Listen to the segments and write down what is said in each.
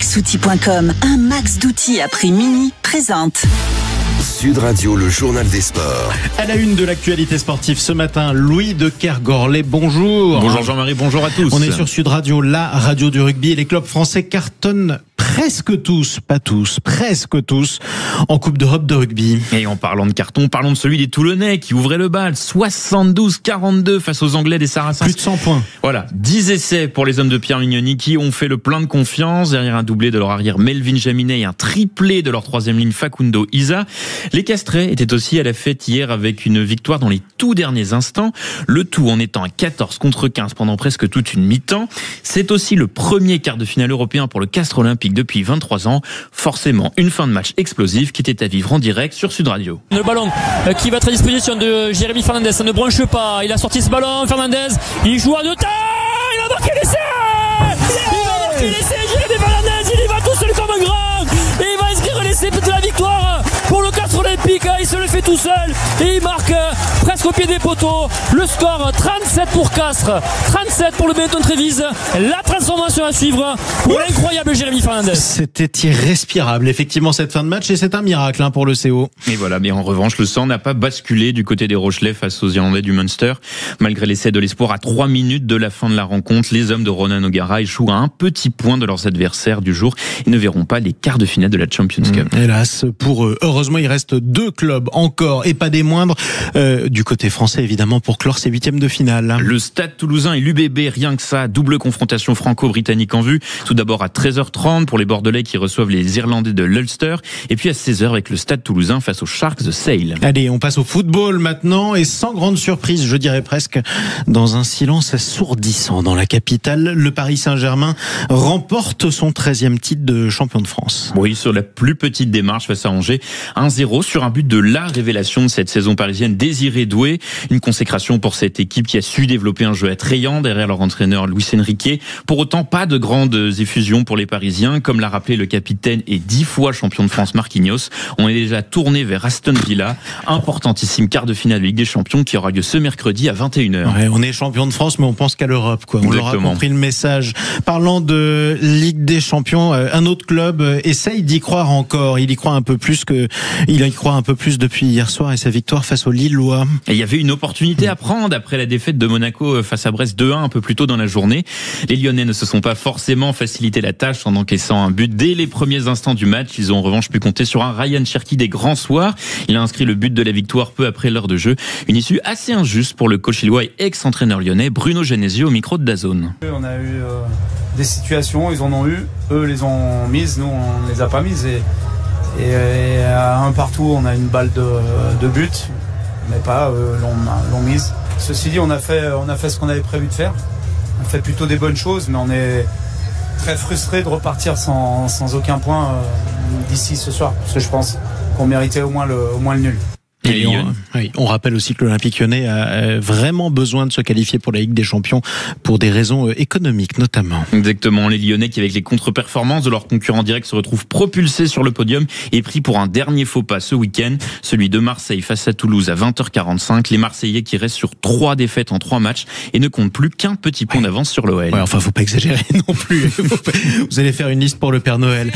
Maxoutil.com, un max d'outils à prix mini, présente. Sud Radio, le journal des sports. À la une de l'actualité sportive ce matin, Louis de Kergorlet, bonjour. Bonjour Jean-Marie, bonjour à tous. On est sur Sud Radio, la radio du rugby, et les clubs français cartonnent presque tous, pas tous, presque tous, en Coupe d'Europe de rugby. Et en parlant de carton, parlons de celui des Toulonnais qui ouvrait le bal, 72-42 face aux Anglais des Saracens. Plus de 100 points. Voilà, 10 essais pour les hommes de Pierre Mignoni qui ont fait le plein de confiance derrière un doublé de leur arrière Melvin Jaminet et un triplé de leur troisième ligne Facundo Isa. Les Castrés étaient aussi à la fête hier avec une victoire dans les tout derniers instants, le tout en étant à 14 contre 15 pendant presque toute une mi-temps. C'est aussi le premier quart de finale européen pour le Castres Olympique depuis 23 ans. Forcément, une fin de match explosive qui était à vivre en direct sur Sud Radio. Le ballon qui va être à disposition de Jérémy Fernandez, ça ne branche pas, il a sorti ce ballon, Fernandez, il joue à deux temps, il va marquer l'essai, Jérémy Fernandez, il y va tout seul comme un grand, et il va inscrire l'essai de la victoire pour le Castres Olympique, il se le fait tout seul, et il marque presque au pied des poteaux, le score 37 pour Castres, 37 pour le Benetton Trévise, la transformation à suivre pour l'incroyable Jérémy Fernandez. C'était irrespirable, effectivement, cette fin de match, et c'est un miracle pour le CO. Et voilà, mais en revanche, le sang n'a pas basculé du côté des Rochelais face aux Irlandais du Munster. Malgré l'essai de l'espoir à 3 minutes de la fin de la rencontre, les hommes de Ronan O'Gara échouent à un petit point de leurs adversaires du jour et ne verront pas les quarts de finale de la Champions Cup. Hélas, pour eux. Heureusement, il reste 2 clubs encore, et pas des moindres, du côté français, évidemment, pour clore ces huitièmes de finale. Le Stade Toulousain et l'UBB, rien que ça, double confrontation franco-britannique en vue. Tout d'abord à 13h30 pour les Bordelais qui reçoivent les Irlandais de l'Ulster, et puis à 16h avec le Stade Toulousain face aux Sharks de Sale. Allez, on passe au football maintenant, et sans grande surprise, je dirais presque, dans un silence assourdissant dans la capitale, le Paris Saint-Germain remporte son 13e titre de champion de France. Oui, sur la plus petite démarche face à Angers, 1-0 sur un but de la révélation de cette saison parisienne, Désiré Doué. Une consécration pour cette équipe qui a su développer un jeu attrayant derrière leur entraîneur Luis Enrique. Pour autant, pas de grandes effusions pour les Parisiens, comme l'a rappelé le capitaine et 10 fois champion de France Marquinhos. On est déjà tourné vers Aston Villa, importantissime quart de finale de Ligue des Champions qui aura lieu ce mercredi à 21h. Ouais, on est champion de France, mais on pense qu'à l'Europe, quoi. On leur a compris le message. Parlant de Ligue des Champions, un autre club essaye d'y croire encore. Il y croit un peu plus depuis hier soir et sa victoire face aux Lillois. Et il y avait une opportunité à prendre après la défaite de Monaco face à Brest 2-1 un peu plus tôt dans la journée. Les Lyonnais ne se sont pas forcément facilité la tâche en encaissant un but dès les premiers instants du match. Ils ont en revanche pu compter sur un Ryan Cherki des grands soirs. Il a inscrit le but de la victoire peu après l'heure de jeu. Une issue assez injuste pour le coach lillois et ex-entraîneur lyonnais Bruno Genesio au micro de DAZN. On a eu des situations, ils en ont eu, eux les ont mises, nous on les a pas mises et à un partout on a une balle de but, mais pas l'ont mise. Ceci dit, on a fait ce qu'on avait prévu de faire. On fait plutôt des bonnes choses, mais on est très frustré de repartir sans aucun point d'ici ce soir, parce que je pense qu'on méritait au moins le nul. Et on rappelle aussi que l'Olympique Lyonnais a vraiment besoin de se qualifier pour la Ligue des Champions pour des raisons économiques notamment. Exactement, les Lyonnais qui avec les contre-performances de leurs concurrents directs se retrouvent propulsés sur le podium et pris pour un dernier faux pas ce week-end, celui de Marseille face à Toulouse à 20h45. Les Marseillais qui restent sur 3 défaites en 3 matchs et ne comptent plus qu'un petit point d'avance sur l'OL. Ouais, enfin faut pas exagérer non plus. Vous allez faire une liste pour le Père Noël.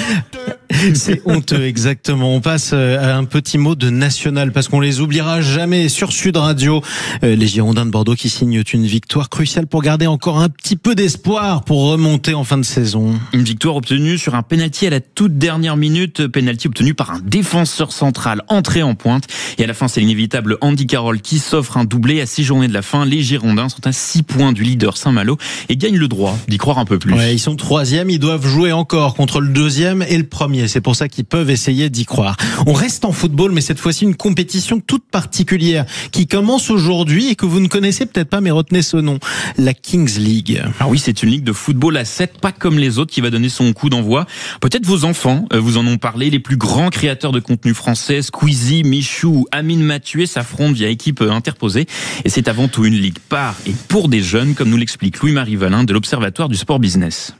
C'est honteux, exactement. On passe à un petit mot de national parce qu'on les oubliera jamais sur Sud Radio. Les Girondins de Bordeaux qui signent une victoire cruciale pour garder encore un petit peu d'espoir pour remonter en fin de saison. Une victoire obtenue sur un penalty à la toute dernière minute, penalty obtenu par un défenseur central entré en pointe. Et à la fin, c'est l'inévitable Andy Carroll qui s'offre un doublé à 6 journées de la fin. Les Girondins sont à 6 points du leader Saint-Malo et gagnent le droit d'y croire un peu plus. Ouais, ils sont 3e, ils doivent jouer encore contre le 2e et le 1er. C'est pour ça qu'ils peuvent essayer d'y croire. On reste en football, mais cette fois-ci une compétition toute particulière qui commence aujourd'hui et que vous ne connaissez peut-être pas, mais retenez ce nom, la Kings League. Ah oui, c'est une ligue de football à 7, pas comme les autres, qui va donner son coup d'envoi. Peut-être vos enfants vous en ont parlé. Les plus grands créateurs de contenu français, Squeezie, Michou, Amine Mathieu, s'affrontent via équipe interposée. Et c'est avant tout une ligue par et pour des jeunes, comme nous l'explique Louis-Marie Valin de l'Observatoire du Sport Business.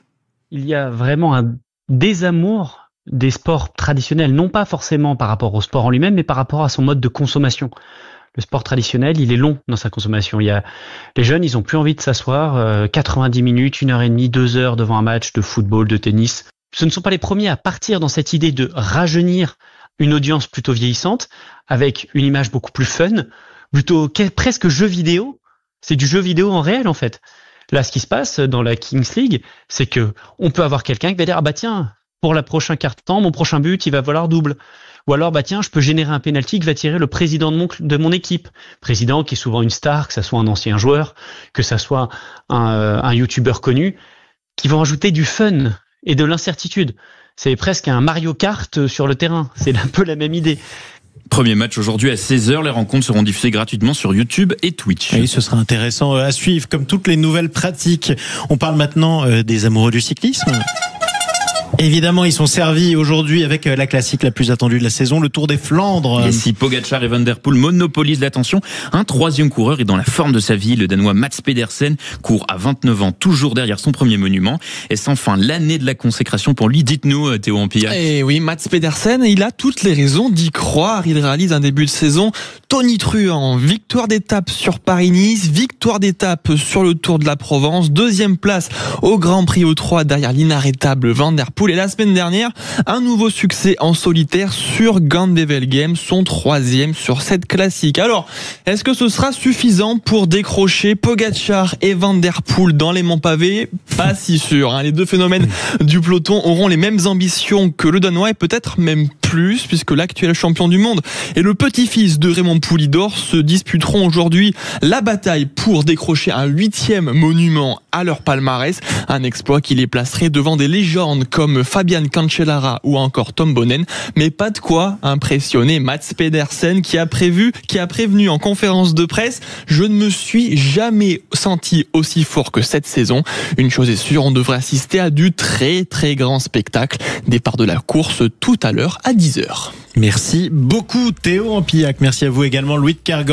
Il y a vraiment un désamour des sports traditionnels, non pas forcément par rapport au sport en lui-même, mais par rapport à son mode de consommation. Le sport traditionnel, il est long dans sa consommation. Les jeunes, ils ont plus envie de s'asseoir 90 minutes, 1h30, 2 heures devant un match de football, de tennis. ce ne sont pas les premiers à partir dans cette idée de rajeunir une audience plutôt vieillissante avec une image beaucoup plus fun, plutôt presque jeu vidéo. C'est du jeu vidéo en réel en fait. Là, ce qui se passe dans la Kings League, c'est que on peut avoir quelqu'un qui va dire ah bah tiens, pour la prochaine quart-temps, mon prochain but, il va valoir double. Ou alors bah tiens, je peux générer un penalty qui va tirer le président de mon équipe. Président qui est souvent une star, que ça soit un ancien joueur, que ça soit un youtubeur connu, qui vont ajouter du fun et de l'incertitude. C'est presque un Mario Kart sur le terrain. C'est un peu la même idée. Premier match aujourd'hui à 16h. Les rencontres seront diffusées gratuitement sur YouTube et Twitch. Oui, ce sera intéressant à suivre, comme toutes les nouvelles pratiques. On parle maintenant des amoureux du cyclisme. Évidemment, ils sont servis aujourd'hui avec la classique la plus attendue de la saison, le Tour des Flandres. Et si Pogacar et Van der Poel monopolisent l'attention, un troisième coureur est dans la forme de sa vie. Le Danois Mats Pedersen court à 29 ans, toujours derrière son premier monument. Et c'est enfin l'année de la consécration pour lui. Dites-nous, Théo Ampillac. Et oui, Mats Pedersen, il a toutes les raisons d'y croire. Il réalise un début de saison tonitruant. Victoire d'étape sur Paris-Nice, victoire d'étape sur le Tour de la Provence, deuxième place au Grand Prix O3 derrière l'inarrêtable Van der Poel. Et la semaine dernière, un nouveau succès en solitaire sur Gand-Wevelgem, son troisième sur cette classique. Alors, est-ce que ce sera suffisant pour décrocher Pogacar et Van der Poel dans les monts pavés ? Pas si sûr. Les deux phénomènes du peloton auront les mêmes ambitions que le Danois et peut-être même plus, puisque l'actuel champion du monde et le petit-fils de Raymond Poulidor se disputeront aujourd'hui la bataille pour décrocher un 8e monument à leur palmarès, un exploit qui les placerait devant des légendes comme Fabian Cancellara ou encore Tom Bonnen, mais pas de quoi impressionner Mats Pedersen qui a prévenu en conférence de presse: je ne me suis jamais senti aussi fort que cette saison. Une chose est sûre, on devrait assister à du très très grand spectacle. Départ de la course tout à l'heure à 10h. Merci beaucoup Théo Ampillac. Merci à vous également Louis de Kergol.